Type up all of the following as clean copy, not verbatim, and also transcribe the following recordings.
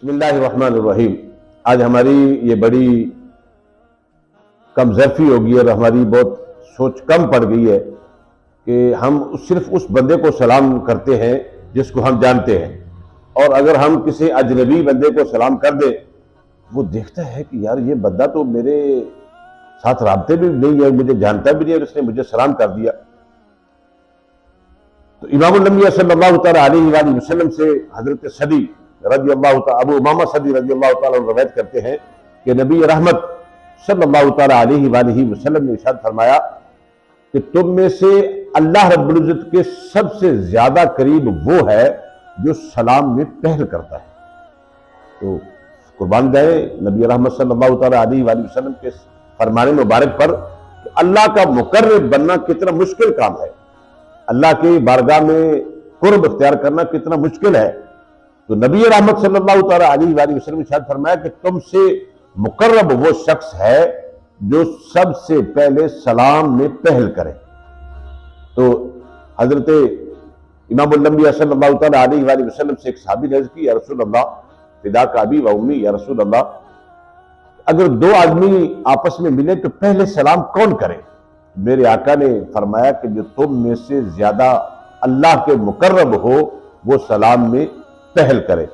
بسم اللہ الرحمن الرحیم۔ آج ہماری یہ بڑی کم ظرفی ہوگی اور ہماری بہت سوچ کم پڑ گئی ہے کہ ہم صرف اس بندے کو سلام کرتے ہیں جس کو ہم جانتے ہیں، اور اگر ہم کسی اجنبی بندے کو سلام کر دیں وہ دیکھتا ہے کہ یار یہ بندہ تو میرے ساتھ رابطے بھی نہیں ہے، مجھے جانتا بھی نہیں ہے، اور اس نے مجھے سلام کر دیا۔ تو امام الانبیاء صلی اللہ تعالی علیہ وآلہ وسلم سے حضرت صدی رضی اللہ تعالی ابو امامہ صدی رضی اللہ تعالی عنہ روایت کرتے ہیں کہ نبی رحمت صلی اللہ تعالی علیہ وآلہ وسلم نے ارشاد فرمایا کہ تم میں سے اللہ رب العزت کے سب سے زیادہ قریب وہ ہے جو سلام میں پہل کرتا ہے۔ تو قربان گئے نبی رحمت صلی اللہ تعالی علیہ وآلہ وسلم کے فرمان مبارک پر کہ اللہ کا مقرب بننا کتنا مشکل کام ہے، اللہ کی بارگاہ میں قرب اختیار کرنا کتنا مشکل ہے۔ تو نبی رحمت صلی اللہ تعالی علیہ وآلہ وسلم نے ارشاد فرمایا کہ تم سے مقرب وہ شخص ہے جو سب سے پہلے سلام میں پہل کرے۔ تو حضرت امام الانبیاء صلی اللہ تعالی علیہ وآلہ وسلم سے ایک صحابی نے عرض کی، یا رسول اللہ فداک ابی و امی، یا رسول اللہ اگر دو آدمی آپس میں ملے تو پہلے سلام کون کرے؟ میرے آقا نے فرمایا کہ جو تم میں سے زیادہ اللہ کے مقرب ہو وہ سلام میں پہل کرے۔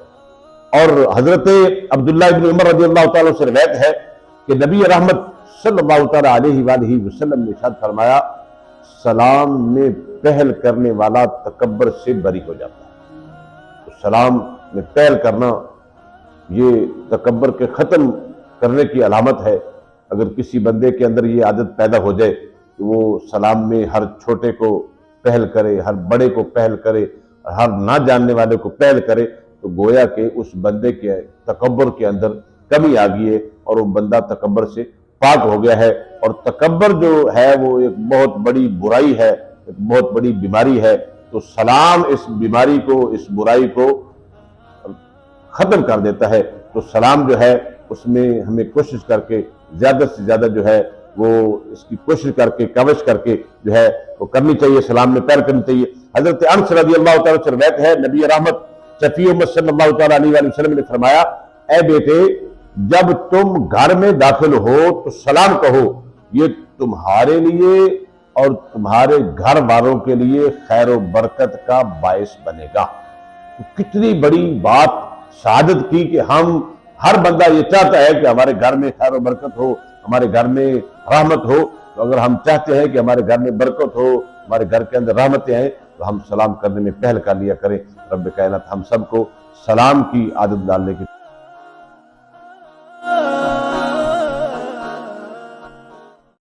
اور حضرت عبداللہ ابن عمر رضی اللہ تعالیٰ سے روایت ہے کہ نبی رحمت صلی اللہ تعالیٰ علیہ وآلہ وسلم نے ارشاد فرمایا سلام میں پہل کرنے والا تکبر سے بری ہو جاتا ہے۔ تو سلام میں پہل کرنا یہ تکبر کے ختم کرنے کی علامت ہے۔ اگر کسی بندے کے اندر یہ عادت پیدا ہو جائے کہ وہ سلام میں ہر چھوٹے کو پہل کرے، ہر بڑے کو پہل کرے، ہر نہ جاننے والے کو پہل کرے، تو گویا کہ اس بندے کے تکبر کے اندر کمی آ گئی ہے اور وہ بندہ تکبر سے پاک ہو گیا ہے۔ اور تکبر جو ہے وہ ایک بہت بڑی برائی ہے، ایک بہت بڑی بیماری ہے۔ تو سلام اس بیماری کو، اس برائی کو ختم کر دیتا ہے۔ تو سلام جو ہے اس میں ہمیں کوشش کر کے زیادہ سے زیادہ جو ہے وہ اس کی کوشش کر کے کوشش کر کے جو ہے وہ کرنی چاہیے، سلام میں پہل کرنی چاہیے۔ حضرت انس رضی اللہ تعالیٰ سے روایت ہے نبی رحمت شفیع امت صلی اللہ تعالیٰ علیہ وآلہ وسلم نے فرمایا اے بیٹے جب تم گھر میں داخل ہو تو سلام کہو، یہ تمہارے لیے اور تمہارے گھر والوں کے لیے خیر و برکت کا باعث بنے گا۔ کتنی بڑی بات سعادت کی کہ ہم ہر بندہ یہ چاہتا ہے کہ ہمارے گھر میں خیر و برکت ہو، ہمارے گھر میں رحمت ہو۔ تو اگر ہم چاہتے ہیں کہ ہمارے گھر میں برکت ہو، ہمارے گھر کے اندر رحمتیں ہیں، تو ہم سلام کرنے میں پہل کر لیا کریں۔ رب کائنات ہم سب کو سلام کی عادت ڈالنے کی